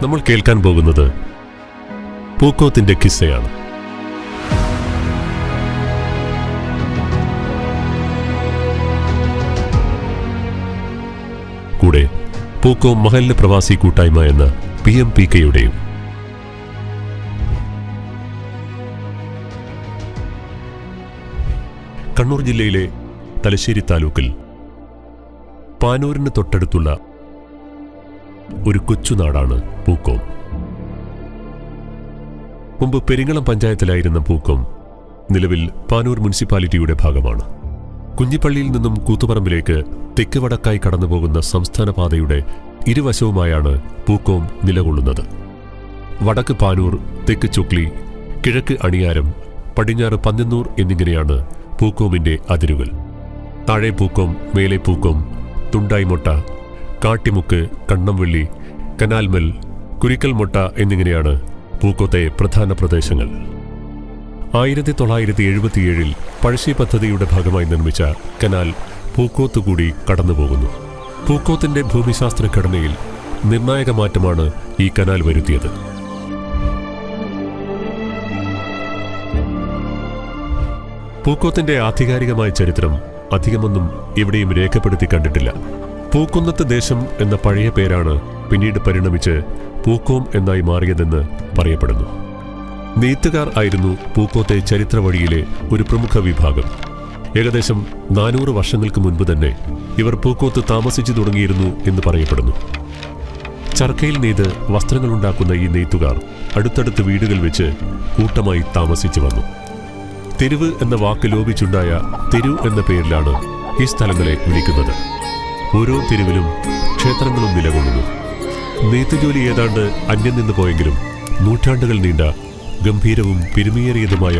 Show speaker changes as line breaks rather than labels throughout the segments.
നമ്മൾ കേൾക്കാൻ പോകുന്നത് പൂക്കോത്തിന്റെ കിസ്സയാണ്. കൂടെ പൂക്കോ മഹല്ല് പ്രവാസി കൂട്ടായ്മ എന്ന PMPKയുടെയും. കണ്ണൂർ ജില്ലയിലെ തലശ്ശേരി താലൂക്കിൽ പാനൂരിന് തൊട്ടടുത്തുള്ള ഒരു കൊച്ചുനാടാണ് പൂക്കോം. മുമ്പ് പെരിങ്ങളം പഞ്ചായത്തിലായിരുന്ന പൂക്കോം നിലവിൽ പാനൂർ മുനിസിപ്പാലിറ്റിയുടെ ഭാഗമാണ്. കുഞ്ഞിപ്പള്ളിയിൽ നിന്നും കൂത്തുപറമ്പിലേക്ക് തെക്ക് വടക്കായി കടന്നുപോകുന്ന സംസ്ഥാന പാതയുടെ ഇരുവശവുമായാണ് പൂക്കോം നിലകൊള്ളുന്നത്. വടക്ക് പാനൂർ, തെക്ക് ചുക്ലി, കിഴക്ക് അണിയാരം, പടിഞ്ഞാറ് പന്നന്നൂർ എന്നിങ്ങനെയാണ് പൂക്കോമിന്റെ അതിരുകൾ. താഴെ പൂക്കോം, മേലെ പൂക്കോം, തുണ്ടായിമൊട്ട, കാട്ടിമുക്ക്, കണ്ണംവെള്ളി, കനാൽമൽ, കുരിക്കൽമൊട്ട എന്നിങ്ങനെയാണ് പൂക്കോത്തെ പ്രധാന പ്രദേശങ്ങൾ. 1977 പഴശ്ശി പദ്ധതിയുടെ ഭാഗമായി നിർമ്മിച്ച കനാൽ പൂക്കോത്തുകൂടി കടന്നുപോകുന്നു. പൂക്കോത്തിന്റെ ഭൂമിശാസ്ത്ര ഘടനയിൽ നിർണായക മാറ്റമാണ് ഈ കനാൽ വരുത്തിയത്. പൂക്കോത്തിന്റെ ആധികാരികമായ ചരിത്രം അധികമൊന്നും എവിടെയും രേഖപ്പെടുത്തി കണ്ടിട്ടില്ല. പൂക്കുന്നത്ത് ദേശം എന്ന പഴയ പേരാണ് പിന്നീട് പരിണമിച്ച് പൂക്കോം എന്നായി മാറിയതെന്ന് പറയപ്പെടുന്നു. നെയ്ത്തുകാർ ആയിരുന്നു പൂക്കോത്തെ ചരിത്ര വഴിയിലെ ഒരു പ്രമുഖ വിഭാഗം. ഏകദേശം 400 വർഷങ്ങൾക്ക് മുൻപ് തന്നെ ഇവർ പൂക്കോത്ത് താമസിച്ചു തുടങ്ങിയിരുന്നു എന്ന് പറയപ്പെടുന്നു. ചർക്കയിൽ നെയ്ത് വസ്ത്രങ്ങളുണ്ടാക്കുന്ന ഈ നെയ്ത്തുകാർ അടുത്തടുത്ത് വീടുകൾ വെച്ച് കൂട്ടമായി താമസിച്ചു വന്നു. തെരുവ് എന്ന വാക്ക് ലോപിച്ചുണ്ടായ തെരു എന്ന പേരിലാണ് ഈ സ്ഥലങ്ങളെ വിളിക്കുന്നത്. ഓരോ തെരുവിലും ക്ഷേത്രങ്ങളും നിലകൊള്ളുന്നു. നെയ്ത്തുജോലി ഏതാണ്ട് അന്യം നിന്ന് പോയെങ്കിലും നൂറ്റാണ്ടുകൾ നീണ്ട ഗംഭീരവും പെരുമയേറിയതുമായ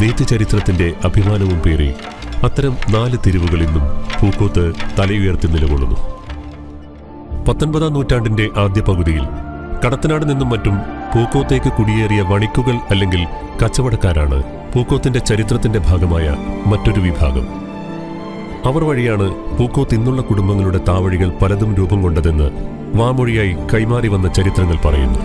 നെയ്ത്ത് ചരിത്രത്തിന്റെ അഭിമാനവും പേറി അത്തരം 4 തെരുവുകൾ ഇന്നും പൂക്കോത്ത് തലയുയർത്തി നിലകൊള്ളുന്നു. 19-ാം നൂറ്റാണ്ടിന്റെ ആദ്യ പകുതിയിൽ കടത്തനാട് നിന്നും മറ്റും പൂക്കോത്തേക്ക് കുടിയേറിയ വണിക്കുകൾ അല്ലെങ്കിൽ കച്ചവടക്കാരാണ് പൂക്കോത്തിന്റെ ചരിത്രത്തിന്റെ ഭാഗമായ മറ്റൊരു വിഭാഗം. അവർ വഴിയാണ് പൂക്കോത്ത് ഇന്നുള്ള കുടുംബങ്ങളുടെ താവഴികൾ പലതും രൂപം കൊണ്ടതെന്ന് വാമൊഴിയായി കൈമാറി വന്ന ചരിത്രങ്ങൾ പറയുന്നു.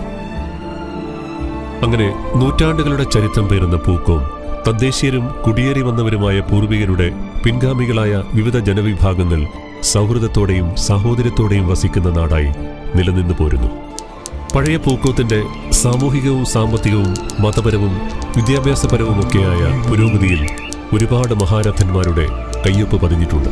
അങ്ങനെ നൂറ്റാണ്ടുകളുടെ ചരിത്രം പേറുന്ന പൂക്കോം തദ്ദേശീയരും കുടിയേറി വന്നവരുമായ പൂർവികരുടെ പിൻഗാമികളായ വിവിധ ജനവിഭാഗങ്ങൾ സൗഹൃദത്തോടെയും സാഹോദര്യത്തോടെയും വസിക്കുന്ന നാടായി നിലനിന്നു പോരുന്നു. പഴയ പൂക്കോത്തിന്റെ സാമൂഹികവും സാമ്പത്തികവും മതപരവും വിദ്യാഭ്യാസപരവുമൊക്കെയായ പുരോഗതിയിൽ ഒരുപാട് മഹാരഥന്മാരുടെ കയ്യൊപ്പ് പതിഞ്ഞിട്ടുണ്ട്.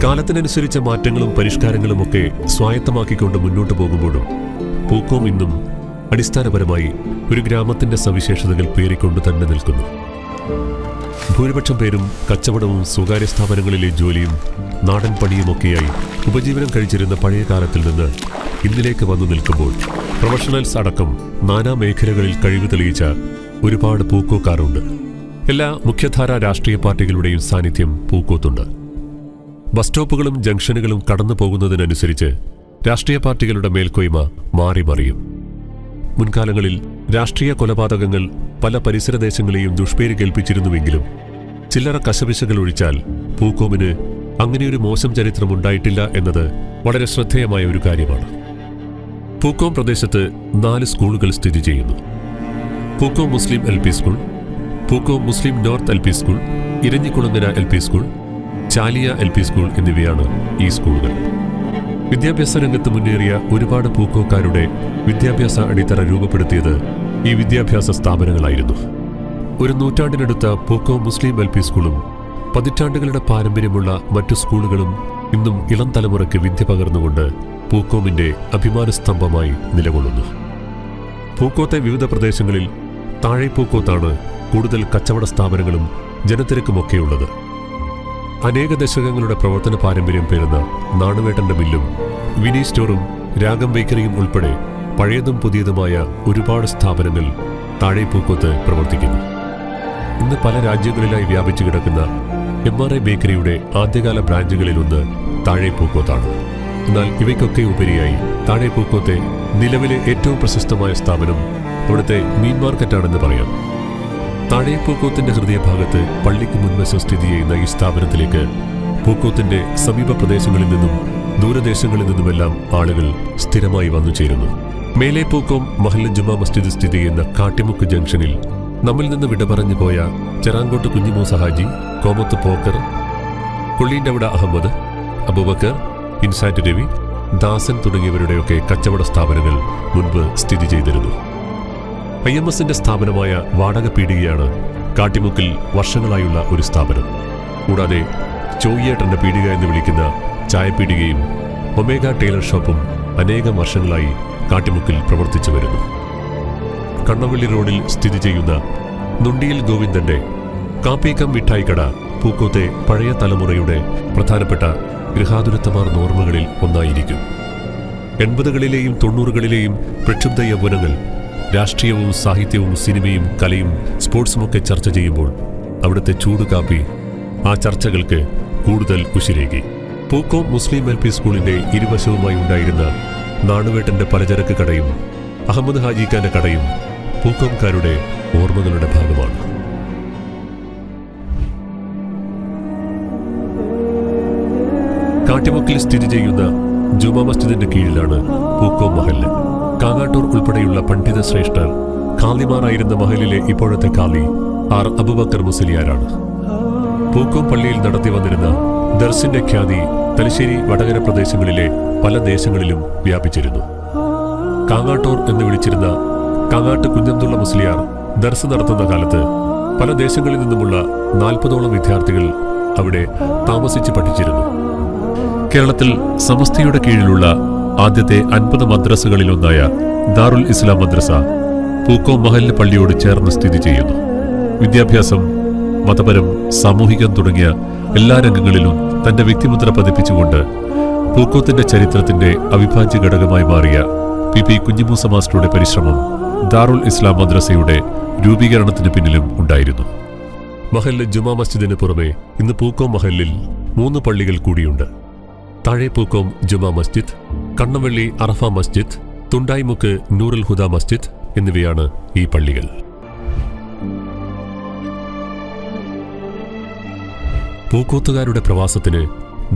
കാലത്തിനനുസരിച്ച മാറ്റങ്ങളും പരിഷ്കാരങ്ങളുമൊക്കെ സ്വായത്തമാക്കിക്കൊണ്ട് മുന്നോട്ടു പോകുമ്പോഴും പൂക്കോം ഇന്നും അടിസ്ഥാനപരമായി ഒരു ഗ്രാമത്തിന്റെ സവിശേഷതകൾ പേറിക്കൊണ്ട് തന്നെ നിൽക്കുന്നു. ഭൂരിപക്ഷം പേരും കച്ചവടവും സ്വകാര്യ സ്ഥാപനങ്ങളിലെ ജോലിയും നാടൻ പണിയുമൊക്കെയായി ഉപജീവനം കഴിച്ചിരുന്ന പഴയ കാലത്തിൽ നിന്ന് ഇന്നിലേക്ക് വന്നു നിൽക്കുമ്പോൾ പ്രൊഫഷണൽസ് അടക്കം നാനാ മേഖലകളിൽ കഴിവ് തെളിയിച്ച ഒരുപാട് പൂക്കോക്കാരുണ്ട്. എല്ലാ മുഖ്യധാരാ രാഷ്ട്രീയ പാർട്ടികളുടെയും സാന്നിധ്യം പൂക്കോത്തുണ്ട്. ബസ് സ്റ്റോപ്പുകളും ജംഗ്ഷനുകളും കടന്നു പോകുന്നതിനനുസരിച്ച് രാഷ്ട്രീയ പാർട്ടികളുടെ മേൽക്കോയ്മ മാറി മറിയും. മുൻകാലങ്ങളിൽ രാഷ്ട്രീയ കൊലപാതകങ്ങൾ പല പരിസരദേശങ്ങളെയും ദുഷ്പേര് കേൾപ്പിച്ചിരുന്നുവെങ്കിലും ചില്ലറ കശപിശകൾ ഒഴിച്ചാൽ പൂക്കോമിന് അങ്ങനെയൊരു മോശം ചരിത്രം ഉണ്ടായിട്ടില്ല എന്നത് വളരെ ശ്രദ്ധേയമായ ഒരു കാര്യമാണ്. പൂക്കോം പ്രദേശത്ത് 4 സ്കൂളുകൾ സ്ഥിതി ചെയ്യുന്നു. Pookkom Muslim LP school, Pookkom Muslim north LP school, Iranjikkulangara LP school, Chaliya LP school എന്നിവയാണ് ഈ സ്കൂളുകൾ. വിദ്യാഭ്യാസ രംഗത്ത് മുന്നേറിയ ഒരുപാട് പൂക്കോക്കാരുടെ വിദ്യാഭ്യാസ അടിത്തറ രൂപപ്പെടുത്തിയത് ഈ വിദ്യാഭ്യാസ സ്ഥാപനങ്ങളായിരുന്നു. ഒരു നൂറ്റാണ്ടിനടുത്ത പൂക്കോം മുസ്ലിം LP സ്കൂളും പതിറ്റാണ്ടുകളുടെ പാരമ്പര്യമുള്ള മറ്റു സ്കൂളുകളും ഇന്നും ഇളം തലമുറയ്ക്ക് വിദ്യ പകർന്നുകൊണ്ട് പൂക്കോമിന്റെ അഭിമാനസ്തംഭമായി നിലകൊള്ളുന്നു. പൂക്കോത്തെ വിവിധ പ്രദേശങ്ങളിൽ താഴെ പൂക്കോത്താണ് കൂടുതൽ കച്ചവട സ്ഥാപനങ്ങളും ജനത്തിരക്കുമൊക്കെയുള്ളത്. അനേക ദശകങ്ങളുടെ പ്രവർത്തന പാരമ്പര്യം പേരുന്ന നാണുവേട്ടന്റെ മില്ലും വിനി സ്റ്റോറും രാഗം ബേക്കറിയും ഉൾപ്പെടെ പഴയതും പുതിയതുമായ ഒരുപാട് സ്ഥാപനങ്ങൾ താഴെ പൂക്കോത്ത് പ്രവർത്തിക്കുന്നു. ഇന്ന് പല രാജ്യങ്ങളിലായി വ്യാപിച്ചു കിടക്കുന്ന MRI ബേക്കറിയുടെ ആദ്യകാല ബ്രാഞ്ചുകളിലൊന്ന് താഴെ പൂക്കോത്താണ്. എന്നാൽ ഇവയ്ക്കൊക്കെ ഉപരിയായി താഴെ പൂക്കോത്തെ നിലവിലെ ഏറ്റവും പ്രശസ്തമായ സ്ഥാപനം അവിടുത്തെ മീൻ മാർക്കറ്റാണെന്ന് പറയാം. താഴെ പൂക്കോത്തിന്റെ ഹൃദയഭാഗത്ത് പള്ളിക്ക് മുൻവശം സ്ഥിതി ചെയ്യുന്ന ഈ സ്ഥാപനത്തിലേക്ക് പൂക്കോത്തിന്റെ സമീപ പ്രദേശങ്ങളിൽ നിന്നും ദൂരദേശങ്ങളിൽ നിന്നുമെല്ലാം ആളുകൾ സ്ഥിരമായി വന്നു ചേരുന്നു. മേലെ പൂക്കോം മഹല്ല് ജുമാ മസ്ജിദ് സ്ഥിതി ചെയ്യുന്ന കാട്ടിമുക്ക് ജംഗ്ഷനിൽ നമ്മിൽ നിന്ന് വിട പറഞ്ഞു പോയ ചെറാങ്കോട്ട് കുഞ്ഞിമൂസ ഹാജി, കോമത്ത് പോക്കർ, കൊള്ളീൻ്റെവിട അഹമ്മദ്, അബൂബക്കർ, ഇൻസാറ്റ് രവി, ദാസൻ തുടങ്ങിയവരുടെയൊക്കെ കച്ചവട സ്ഥാപനങ്ങൾ മുൻപ് സ്ഥിതി ചെയ്തിരുന്നു. IMSന്റെ സ്ഥാപനമായ വാടക പീടികയാണ് കാട്ടിമുക്കിൽ വർഷങ്ങളായുള്ള ഒരു സ്ഥാപനം. കൂടാതെ ചോയ്യേട്ടന്റെ പീടിക എന്ന് വിളിക്കുന്ന ചായപ്പീടികയും ഒമേഗ ടൈലർ ഷോപ്പും അനേകം വർഷങ്ങളായി കാട്ടിമുക്കിൽ പ്രവർത്തിച്ചു വരുന്നു. കണ്ണവള്ളി റോഡിൽ സ്ഥിതി ചെയ്യുന്ന നുണ്ടിയിൽ ഗോവിന്ദന്റെ കാപ്പിക്കം മിഠായിക്കട പൂക്കോത്തെ പഴയ തലമുറയുടെ പ്രധാനപ്പെട്ട ഗൃഹാതുരത്വമാർന്ന ഓർമ്മകളിൽ ഒന്നായിരിക്കും. 80കളിലെയും 90കളിലെയും പ്രക്ഷുബ്ധ യൗവനങ്ങൾ രാഷ്ട്രീയവും സാഹിത്യവും സിനിമയും കലയും സ്പോർട്സുമൊക്കെ ചർച്ച ചെയ്യുമ്പോൾ അവിടുത്തെ ചൂട് കാപ്പി ആ ചർച്ചകൾക്ക് കൂടുതൽ ഉശിരേകി. പൂക്കോം മുസ്ലിം LP സ്കൂളിന്റെ ഇരുവശവുമായി ഉണ്ടായിരുന്ന നാണുവേട്ടന്റെ പലചരക്ക് കടയും അഹമ്മദ് ഹാജിഖാന്റെ കടയും പൂക്കോംകാരുടെ ഓർമ്മകളുടെ ഭാഗമാണ്. കാട്ടിമുക്കിൽ സ്ഥിതി ചെയ്യുന്ന ജുമാ മസ്ജിദിന്റെ കീഴിലാണ് പൂക്കോം മഹല്ല്. കാങ്ങാട്ടൂർ ഉൾപ്പെടെയുള്ള പണ്ഡിത ശ്രേഷ്ഠർ ഖാലിമാരായിരുന്ന മഹലിലെ ഇപ്പോഴത്തെ ഖാലി ആർ അബൂബക്കർ മുസ്ലിയാരാണ്. പൂക്കോം പള്ളിയിൽ നടത്തി വന്നിരുന്ന ദർസിന്റെ ഖ്യാതി തലശ്ശേരി വടകര പ്രദേശങ്ങളിലെ പല ദേശങ്ങളിലും വ്യാപിച്ചിരുന്നു. കാങ്ങാട്ടൂർ എന്ന് വിളിച്ചിരുന്ന കാങ്ങാട്ട് കുഞ്ഞന്തുള്ള മുസ്ലിയാർ ദർസ് നടത്തുന്ന കാലത്ത് പല ദേശങ്ങളിൽ നിന്നുമുള്ള 40ഓളം വിദ്യാർത്ഥികൾ അവിടെ താമസിച്ച് പഠിച്ചിരുന്നു. കേരളത്തിൽ സമസ്തയുടെ കീഴിലുള്ള ആദ്യത്തെ 50 മദ്രസകളിലൊന്നായ ദാറുൽ ഇസ്ലാം മദ്രസ പൂക്കോം മഹല്ല് പള്ളിയോട് ചേർന്ന് സ്ഥിതി ചെയ്യുന്നു. വിദ്യാഭ്യാസം, മതപരം, സാമൂഹികം തുടങ്ങിയ എല്ലാ രംഗങ്ങളിലും തന്റെ വ്യക്തിമുദ്ര പതിപ്പിച്ചുകൊണ്ട് പൂക്കോത്തിന്റെ ചരിത്രത്തിന്റെ അവിഭാജ്യ ഘടകമായി മാറിയ PP കുഞ്ഞിമൂസ മാസ്റ്ററുടെ പരിശ്രമം ദാറുൽ ഇസ്ലാം മദ്രസയുടെ രൂപീകരണത്തിന് പിന്നിലും ഉണ്ടായിരുന്നു. മഹല്ല് ജുമാ മസ്ജിദിന് പുറമെ ഇന്ന് പൂക്കോം മഹല്ലിൽ 3 പള്ളികൾ കൂടിയുണ്ട്. താഴെ പൂക്കോം ജുമാ മസ്ജിദ്, കണ്ണവള്ളി അറഫ മസ്ജിദ്, തുണ്ടായിമുക്ക് നൂറുൽ ഹുദ മസ്ജിദ് എന്നിവയാണ് ഈ പള്ളികൾ. പൂക്കോത്തുകാരുടെ പ്രവാസത്തിന്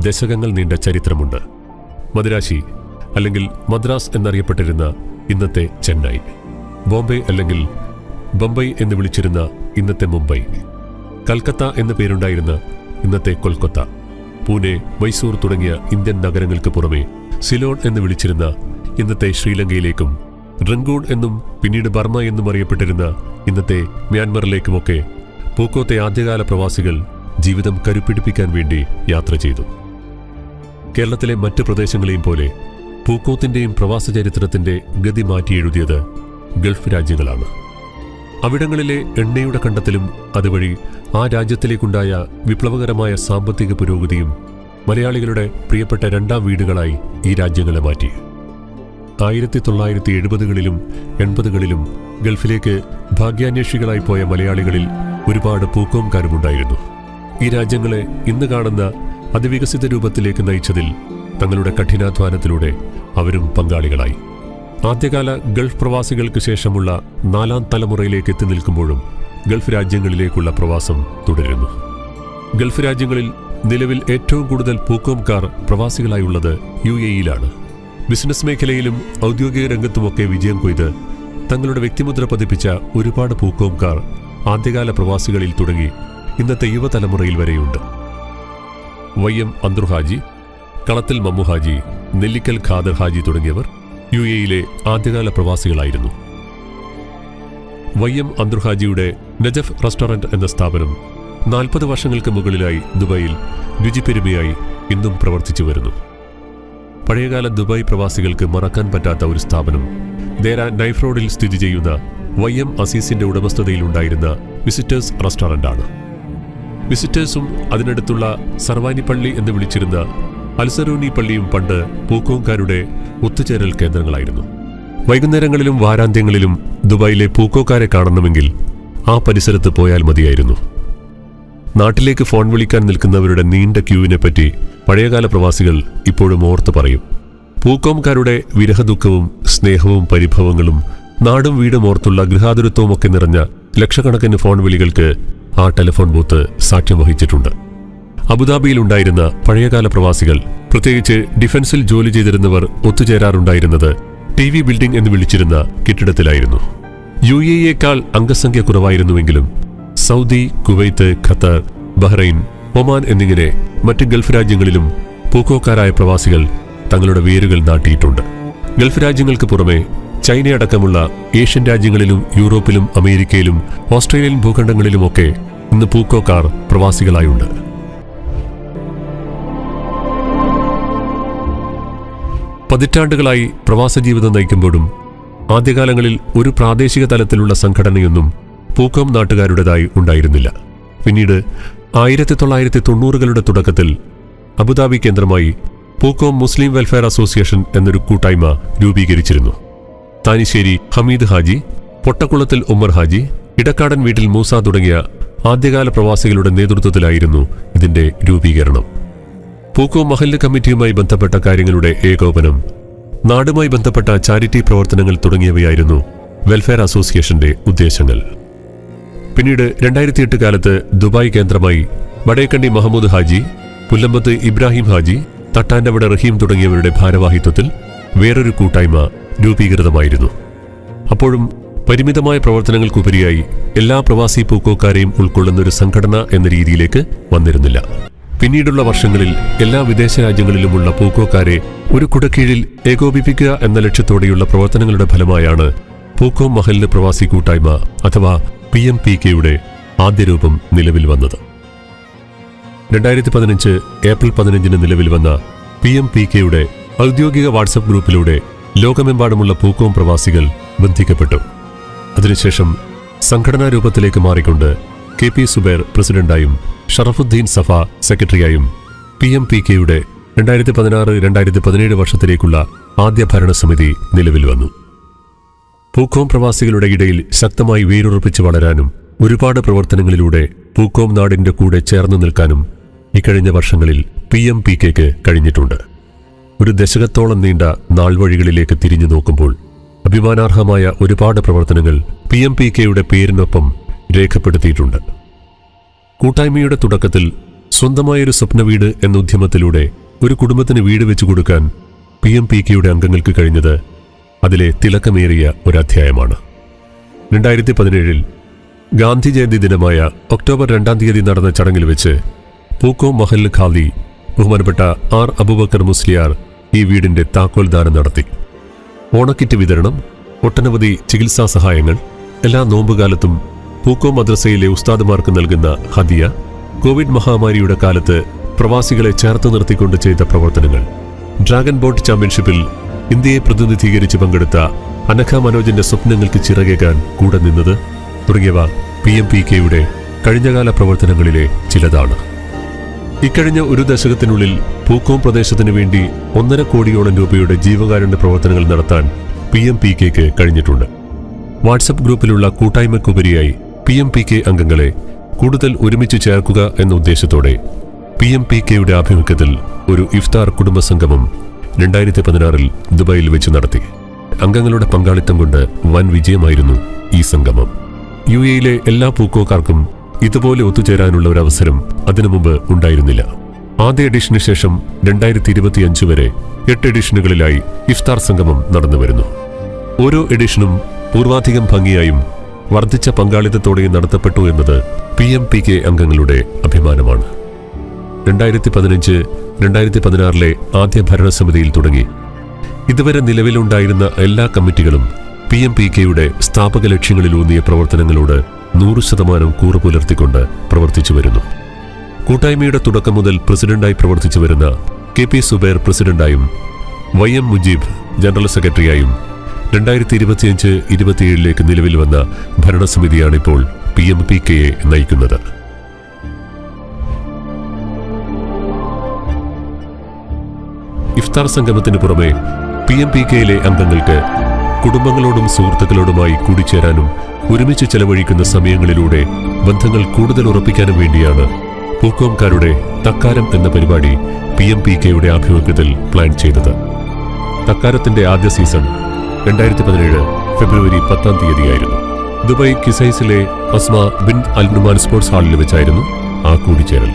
ദശകങ്ങൾ നീണ്ട ചരിത്രമുണ്ട്. മദിരാശി അല്ലെങ്കിൽ മദ്രാസ് എന്നറിയപ്പെട്ടിരുന്ന ഇന്നത്തെ ചെന്നൈ, ബോംബെ അല്ലെങ്കിൽ ബംബൈ എന്ന് വിളിച്ചിരുന്ന ഇന്നത്തെ മുംബൈ, കൽക്കത്ത എന്ന പേരുണ്ടായിരുന്ന ഇന്നത്തെ കൊൽക്കത്ത, പൂനെ, മൈസൂർ തുടങ്ങിയ ഇന്ത്യൻ നഗരങ്ങൾക്ക് പുറമെ സിലോൺ എന്ന് വിളിച്ചിരുന്ന ഇന്നത്തെ ശ്രീലങ്കയിലേക്കും റംഗൂൺ എന്നും പിന്നീട് ബർമ്മ എന്നും അറിയപ്പെട്ടിരുന്ന ഇന്നത്തെ മ്യാൻമറിലേക്കുമൊക്കെ പൂക്കോത്തെ ആദ്യകാല പ്രവാസികൾ ജീവിതം കരുപ്പിടിപ്പിക്കാൻ വേണ്ടി യാത്ര ചെയ്തു. കേരളത്തിലെ മറ്റ് പ്രദേശങ്ങളെയും പോലെ പൂക്കോത്തിന്റെയും പ്രവാസ ചരിത്രത്തിന്റെ ഗതി മാറ്റിയെഴുതിയത് ഗൾഫ് രാജ്യങ്ങളാണ്. അവിടങ്ങളിലെ എണ്ണയുടെ കണ്ടെത്തലും അതുവഴി ആ രാജ്യത്തിലേക്കുണ്ടായ വിപ്ലവകരമായ സാമ്പത്തിക പുരോഗതിയും മലയാളികളുടെ പ്രിയപ്പെട്ട 2ാം വീടുകളായി ഈ രാജ്യങ്ങളെ മാറ്റി. 1970കളിലും 80കളിലും ഗൾഫിലേക്ക് ഭാഗ്യാന്വേഷികളായി പോയ മലയാളികളിൽ ഒരുപാട് പൂക്കോംകാരുമുണ്ടായിരുന്നു. ഈ രാജ്യങ്ങളെ ഇന്ന് കാണുന്ന അതിവികസിത രൂപത്തിലേക്ക് നയിച്ചതിൽ തങ്ങളുടെ കഠിനാധ്വാനത്തിലൂടെ അവരും പങ്കാളികളായി. ആദ്യകാല ഗൾഫ് പ്രവാസികൾക്ക് ശേഷമുള്ള 4ാം തലമുറയിലേക്ക് എത്തി നിൽക്കുമ്പോഴും ഗൾഫ് രാജ്യങ്ങളിലേക്കുള്ള പ്രവാസം തുടരുന്നു. ഗൾഫ് രാജ്യങ്ങളിൽ നിലവിൽ ഏറ്റവും കൂടുതൽ പൂക്കോംകാർ പ്രവാസികളായുള്ളത് UAE-യിലാണ്. ബിസിനസ് മേഖലയിലും ഔദ്യോഗിക രംഗത്തുമൊക്കെ വിജയം കൊയ്ത് തങ്ങളുടെ വ്യക്തിമുദ്ര പതിപ്പിച്ച ഒരുപാട് പൂക്കോംകാർ ആദ്യകാല പ്രവാസികളിൽ തുടങ്ങി ഇന്നത്തെ യുവതലമുറയിൽ വരെയുണ്ട്. YM അന്തർ ഹാജി, കളത്തിൽ മമ്മു ഹാജി, നെല്ലിക്കൽ ഖാദർ ഹാജി തുടങ്ങിയവർ UAE-യിലെ ആദ്യകാല പ്രവാസികളായിരുന്നു. YM അന്തർ ഹാജിയുടെ നജഫ് റെസ്റ്റോറന്റ് എന്ന സ്ഥാപനം 40 വർഷങ്ങൾക്ക് മുകളിലായി ദുബായിൽ രുചിപ്പെരുമയായി ഇന്നും പ്രവർത്തിച്ചു വരുന്നു. പഴയകാല ദുബായ് പ്രവാസികൾക്ക് മറക്കാൻ പറ്റാത്ത ഒരു സ്ഥാപനം ദേര നൈഫ് റോഡിൽ സ്ഥിതി ചെയ്യുന്ന YM അസീസിന്റെ ഉടമസ്ഥതയിലുണ്ടായിരുന്ന വിസിറ്റേഴ്സ് റെസ്റ്റോറന്റാണ്. വിസിറ്റേഴ്സും അതിനടുത്തുള്ള സർവാനി പള്ളി എന്ന് വിളിച്ചിരുന്ന അൽസറൂനി പള്ളിയും പണ്ട് പൂക്കോംകാരുടെ ഒത്തുചേരൽ കേന്ദ്രങ്ങളായിരുന്നു. വൈകുന്നേരങ്ങളിലും വാരാന്ത്യങ്ങളിലും ദുബായിലെ പൂക്കോക്കാരെ കാണണമെങ്കിൽ ആ പരിസരത്ത് പോയാൽ മതിയായിരുന്നു. നാട്ടിലേക്ക് ഫോൺ വിളിക്കാൻ നിൽക്കുന്നവരുടെ നീണ്ട ക്യൂവിനെപ്പറ്റി പഴയകാല പ്രവാസികൾ ഇപ്പോഴും ഓർത്ത് പറയും. പൂക്കോംകാരുടെ വിരഹദുഃഖവും സ്നേഹവും പരിഭവങ്ങളും നാടും വീടും ഓർത്തുള്ള ഗൃഹാതുരത്വമൊക്കെ നിറഞ്ഞ ലക്ഷക്കണക്കിന് ഫോൺ വിളികൾക്ക് ആ ടെലിഫോൺ ബൂത്ത് സാക്ഷ്യം വഹിച്ചിട്ടുണ്ട്. അബുദാബിയിലുണ്ടായിരുന്ന പഴയകാല പ്രവാസികൾ, പ്രത്യേകിച്ച് ഡിഫൻസിൽ ജോലി ചെയ്തിരുന്നവർ ഒത്തുചേരാറുണ്ടായിരുന്നത് TV ബിൽഡിംഗ് എന്ന് വിളിച്ചിരുന്ന കെട്ടിടത്തിലായിരുന്നു. UAE-യേക്കാൾ അംഗസംഖ്യ കുറവായിരുന്നുവെങ്കിലും Saudi, Kuwait, Qatar, Bahrain, Oman എന്നിങ്ങനെ മറ്റ് ഗൾഫ് രാജ്യങ്ങളിലും പൂക്കോക്കാരായ പ്രവാസികൾ തങ്ങളുടെ വേരുകൾ നാട്ടിയിട്ടുണ്ട്. ഗൾഫ് രാജ്യങ്ങൾക്ക് പുറമെ ചൈനയടക്കമുള്ള ഏഷ്യൻ രാജ്യങ്ങളിലും യൂറോപ്പിലും അമേരിക്കയിലും ഓസ്ട്രേലിയൻ ഭൂഖണ്ഡങ്ങളിലുമൊക്കെ ഇന്ന് പൂക്കോക്കാർ പ്രവാസികളായുണ്ട്. പതിറ്റാണ്ടുകളായി പ്രവാസ ജീവിതം നയിക്കുമ്പോഴും ആദ്യകാലങ്ങളിൽ ഒരു പ്രാദേശിക തലത്തിലുള്ള സംഘടനയൊന്നും പൂക്കോം നാട്ടുകാരുടേതായി ഉണ്ടായിരുന്നില്ല. പിന്നീട് 1990കളുടെ തുടക്കത്തിൽ അബുദാബി കേന്ദ്രമായി പൂക്കോം മുസ്ലിം വെൽഫെയർ അസോസിയേഷൻ എന്നൊരു കൂട്ടായ്മ രൂപീകരിച്ചിരുന്നു. താനിശ്ശേരി ഹമീദ് ഹാജി, പൊട്ടക്കുളത്തിൽ ഉമ്മർ ഹാജി, ഇടക്കാടൻ വീട്ടിൽ മൂസ തുടങ്ങിയ ആദ്യകാല പ്രവാസികളുടെ നേതൃത്വത്തിലായിരുന്നു ഇതിന്റെ രൂപീകരണം. പൂക്കോം മഹല്ല് കമ്മിറ്റിയുമായി ബന്ധപ്പെട്ട കാര്യങ്ങളുടെ ഏകോപനം, നാടുമായി ബന്ധപ്പെട്ട ചാരിറ്റി പ്രവർത്തനങ്ങൾ തുടങ്ങിയവയായിരുന്നു വെൽഫെയർ അസോസിയേഷന്റെ ഉദ്ദേശങ്ങൾ. പിന്നീട് 2008 കാലത്ത് ദുബായ് കേന്ദ്രമായി വടേക്കണ്ടി മഹമ്മൂദ് ഹാജി, പുല്ലമ്പത്ത് ഇബ്രാഹിം ഹാജി, തട്ടാൻഡവട റഹീം തുടങ്ങിയവരുടെ ഭാരവാഹിത്വത്തിൽ വേറൊരു കൂട്ടായ്മ രൂപീകൃതമായിരുന്നു. അപ്പോഴും പരിമിതമായ പ്രവർത്തനങ്ങൾക്കുപരിയായി എല്ലാ പ്രവാസി പൂക്കോക്കാരെയും ഉൾക്കൊള്ളുന്ന ഒരു സംഘടന എന്ന രീതിയിലേക്ക് വന്നിരുന്നില്ല. പിന്നീടുള്ള വർഷങ്ങളിൽ എല്ലാ വിദേശ രാജ്യങ്ങളിലുമുള്ള പൂക്കോക്കാരെ ഒരു കുടക്കീഴിൽ ഏകോപിപ്പിക്കുക എന്ന ലക്ഷ്യത്തോടെയുള്ള പ്രവർത്തനങ്ങളുടെ ഫലമായാണ് പൂക്കോം മഹല്ല് പ്രവാസി കൂട്ടായ്മ അഥവാ PMPK-യുടെ ആദ്യ രൂപം നിലവിൽ വന്നത്. 2015 ഏപ്രിൽ 15 നിലവിൽ വന്ന PMPK-യുടെ ഔദ്യോഗിക വാട്സപ്പ് ഗ്രൂപ്പിലൂടെ ലോകമെമ്പാടുമുള്ള പൂക്കോം പ്രവാസികൾ ബന്ധിക്കപ്പെട്ടു. അതിനുശേഷം സംഘടനാ രൂപത്തിലേക്ക് മാറിക്കൊണ്ട് KP സുബൈർ പ്രസിഡന്റായും ഷറഫുദ്ദീൻ സഫ സെക്രട്ടറിയായും PMPK-യുടെ 2016-2017 വർഷത്തിലേക്കുള്ള ആദ്യ ഭരണസമിതി നിലവിൽ വന്നു. പൂക്കോം പ്രവാസികളുടെ ഇടയിൽ ശക്തമായി വേരുറപ്പിച്ച് വളരാനും ഒരുപാട് പ്രവർത്തനങ്ങളിലൂടെ പൂക്കോം നാടിന്റെ കൂടെ ചേർന്നു നിൽക്കാനും ഇക്കഴിഞ്ഞ വർഷങ്ങളിൽ PMPK-ക്ക് കഴിഞ്ഞിട്ടുണ്ട്. ഒരു ദശകത്തോളം നീണ്ട നാൾവഴികളിലേക്ക് തിരിഞ്ഞു നോക്കുമ്പോൾ അഭിമാനാർഹമായ ഒരുപാട് പ്രവർത്തനങ്ങൾ PMPK-യുടെ പേരിനൊപ്പം രേഖപ്പെടുത്തിയിട്ടുണ്ട്. കൂട്ടായ്മയുടെ തുടക്കത്തിൽ സ്വന്തമായൊരു സ്വപ്ന വീട് എന്ന ഉദ്യമത്തിലൂടെ ഒരു കുടുംബത്തിന് വീട് വെച്ചു കൊടുക്കാൻ PMPK-യുടെ അംഗങ്ങൾക്ക് കഴിഞ്ഞത് അതിലെ തിലക്കമേറിയ ഒരധ്യായമാണ്. 2017 ഗാന്ധി ജയന്തി ദിനമായ ഒക്ടോബർ 2 നടന്ന ചടങ്ങിൽ വെച്ച് പൂക്കോം മഹല്ല് ഖാദി ബഹുമാനപ്പെട്ട R. അബൂബക്കർ മുസ്ലിയാർ ഈ വീടിന്റെ താക്കോൽ ദാനം നടത്തി. ഓണക്കിറ്റ് വിതരണം, ഒട്ടനവധി ചികിത്സാ സഹായങ്ങൾ, എല്ലാ നോമ്പുകാലത്തും പൂക്കോം മദ്രസയിലെ ഉസ്താദുമാർക്ക് നൽകുന്ന ഹദിയ, കോവിഡ് മഹാമാരിയുടെ കാലത്ത് പ്രവാസികളെ ചേർത്ത് നിർത്തിക്കൊണ്ട് ചെയ്ത പ്രവർത്തനങ്ങൾ, ഡ്രാഗൺ ബോട്ട് ചാമ്പ്യൻഷിപ്പിൽ ഇന്ത്യയെ പ്രതിനിധീകരിച്ച് പങ്കെടുത്ത അനഘ മനോജിന്റെ സ്വപ്നങ്ങൾക്ക് ചിറകേകാൻ കൂടെ നിന്നത് തുടങ്ങിയവ PMPK-യുടെ കഴിഞ്ഞകാല പ്രവർത്തനങ്ങളിലെ ചിലതാണ്. ഇക്കഴിഞ്ഞ ഒരു ദശകത്തിനുള്ളിൽ പൂക്കോം പ്രദേശത്തിനു വേണ്ടി 1.5 കോടിയോളം രൂപയുടെ ജീവകാരുണ്യ പ്രവർത്തനങ്ങൾ നടത്താൻ PMPK-ക്ക് കഴിഞ്ഞിട്ടുണ്ട്. വാട്സപ്പ് ഗ്രൂപ്പിലുള്ള കൂട്ടായ്മയ്ക്കുപരിയായി PMPK അംഗങ്ങളെ കൂടുതൽ ഒരുമിച്ച് ചേർക്കുക എന്ന ഉദ്ദേശത്തോടെ PMPK-യുടെ ആഭിമുഖ്യത്തിൽ ഒരു ഇഫ്താർ കുടുംബസംഗമം 2016 ദുബായിൽ വെച്ച് നടത്തി. അംഗങ്ങളുടെ പങ്കാളിത്തം കൊണ്ട് വൻ വിജയമായിരുന്നു ഈ സംഗമം. UAE-യിലെ എല്ലാ പൂക്കോക്കാർക്കും ഇതുപോലെ ഒത്തുചേരാനുള്ള ഒരു അവസരം അതിനു മുമ്പ് ഉണ്ടായിരുന്നില്ല. ആദ്യ എഡിഷന് ശേഷം 2025 വരെ 8 എഡിഷനുകളിലായി ഇഫ്താർ സംഗമം നടന്നുവരുന്നു. ഓരോ എഡിഷനും പൂർവാധികം ഭംഗിയായും വർദ്ധിച്ച പങ്കാളിത്തത്തോടെയും നടത്തപ്പെട്ടു എന്നത് PMPK അംഗങ്ങളുടെ അഭിമാനമാണ്. 2015-2016 ആദ്യ ഭരണസമിതിയിൽ തുടങ്ങി ഇതുവരെ നിലവിലുണ്ടായിരുന്ന എല്ലാ കമ്മിറ്റികളും PMPK-യുടെ സ്ഥാപക ലക്ഷ്യങ്ങളിലൂന്നിയ പ്രവർത്തനങ്ങളോട് 100% കൂറ് പുലർത്തിക്കൊണ്ട് പ്രവർത്തിച്ചു വരുന്നു. കൂട്ടായ്മയുടെ തുടക്കം മുതൽ പ്രസിഡന്റായി പ്രവർത്തിച്ചു വരുന്ന KP സുബൈർ പ്രസിഡന്റായും YM മുജീബ് ജനറൽ സെക്രട്ടറിയായും 2025-27 നിലവിൽ വന്ന ഭരണസമിതിയാണിപ്പോൾ PMPK-യെ നയിക്കുന്നത്. ഇഫ്താർ സംഗമത്തിന് പുറമെ PMPK-യിലെ അംഗങ്ങൾക്ക് കുടുംബങ്ങളോടും സുഹൃത്തുക്കളോടുമായി കൂടിച്ചേരാനും ഒരുമിച്ച് ചെലവഴിക്കുന്ന സമയങ്ങളിലൂടെ ബന്ധങ്ങൾ കൂടുതൽ ഉറപ്പിക്കാനും വേണ്ടിയാണ് പൂക്കോംകാരുടെ തക്കാരം എന്ന പരിപാടി PMPK-യുടെ ആഭിമുഖ്യത്തിൽ പ്ലാൻ ചെയ്തത്. തക്കാരത്തിന്റെ ആദ്യ സീസൺ 2017 ഫെബ്രുവരി 10 ആയിരുന്നു. ദുബായ് കിസൈസിലെ അസ്മ ബിൻ അൽ നുമാൻ സ്പോർട്സ് ഹാളിൽ വെച്ചായിരുന്നു ആ കൂടിച്ചേരൽ.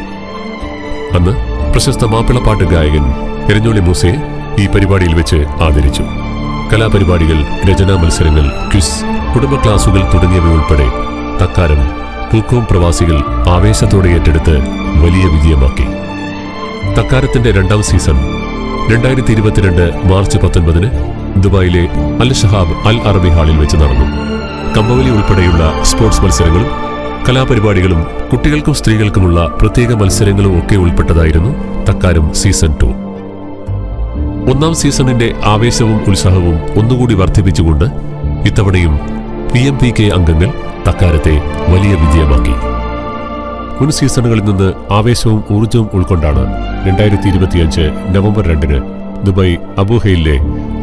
അന്ന് പ്രശസ്ത മാപ്പിളപ്പാട്ട് ഗായകൻ എരഞ്ഞോളി മൂസയെ ഈ പരിപാടിയിൽ വെച്ച് ആദരിച്ചു. കലാപരിപാടികൾ, രചനാ മത്സരങ്ങൾ, ക്വിസ്, കുടുംബ ക്ലാസുകൾ തുടങ്ങിയവയുൾപ്പെടെ തക്കാരം പൂക്കോം പ്രവാസികൾ ആവേശത്തോടെ ഏറ്റെടുത്ത് വലിയ വിജയമാക്കി. തക്കാരത്തിന്റെ 2ാം സീസൺ 2022 മാർച്ച് 19 ദുബായിലെ അൽ ഷഹാബ് അൽ അറബി ഹാളിൽ വെച്ച് നടന്നു. കമ്പവലി ഉൾപ്പെടെയുള്ള സ്പോർട്സ് മത്സരങ്ങളും കലാപരിപാടികളും കുട്ടികൾക്കും സ്ത്രീകൾക്കുമുള്ള പ്രത്യേക മത്സരങ്ങളും ഒക്കെ ഉൾപ്പെട്ടതായിരുന്നു തക്കാരം സീസൺ 2. 1ാം സീസണിന്റെ ആവേശവും ഉത്സാഹവും ഒന്നുകൂടി വർദ്ധിപ്പിച്ചുകൊണ്ട് ഇത്തവണയും PMPK അംഗങ്ങൾ തക്കാരത്തെ വലിയ വിജയമാക്കി. മുൻ സീസണുകളിൽ നിന്ന് ആവേശവും ഊർജവും ഉൾക്കൊണ്ടാണ് 2025 നവംബർ 2 ദുബായ് അബുഹയിലെ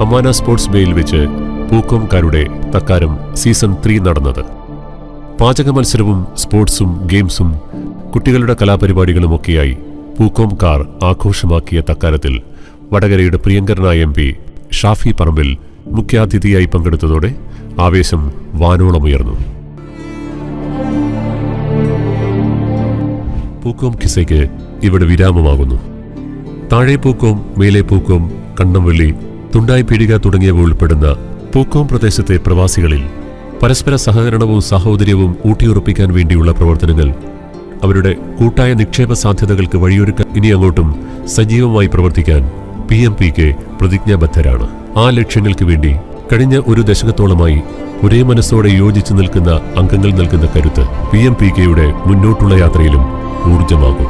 അമാന സ്പോർട്സ് ബേയിൽ വെച്ച് പൂക്കോംകാരുടെ തക്കാരം സീസൺ 3 നടന്നത്. പാചക മത്സരവും സ്പോർട്സും ഗെയിംസും കുട്ടികളുടെ കലാപരിപാടികളുമൊക്കെയായി പൂക്കോംകാർ ആഘോഷമാക്കിയ തക്കാരത്തിൽ വടകരയുടെ പ്രിയങ്കരനായ MP ഷാഫി പറമ്പിൽ മുഖ്യാതിഥിയായി പങ്കെടുത്തതോടെ ആവേശം വാനോളമുയർന്നു. പൂക്കോം കിസയ്ക്ക് ഇവിടെ വിരാമമാകുന്നു. താഴെ പൂക്കോം, മേലെ പൂക്കോം, കണ്ണംവള്ളി, തുണ്ടായി പീടിക തുടങ്ങിയവ ഉൾപ്പെടുന്ന പൂക്കോം പ്രദേശത്തെ പ്രവാസികളിൽ പരസ്പര സഹകരണവും സാഹോദര്യവും ഊട്ടിയുറപ്പിക്കാൻ വേണ്ടിയുള്ള പ്രവർത്തനങ്ങൾ, അവരുടെ കൂട്ടായ നിക്ഷേപ സാധ്യതകൾക്ക് വഴിയൊരുക്കാൻ ഇനി അങ്ങോട്ടും സജീവമായി പ്രവർത്തിക്കാൻ PMPK പ്രതിജ്ഞാബദ്ധരാണ്. ആ ലക്ഷ്യങ്ങൾക്ക് വേണ്ടി കഴിഞ്ഞ ഒരു ദശകത്തോളമായി ഒരേ മനസ്സോടെ യോജിച്ചു നിൽക്കുന്ന അംഗങ്ങൾ നൽകുന്ന കരുത്ത് PMPKയുടെ മുന്നോട്ടുള്ള യാത്രയിലും ഊർജമാകും.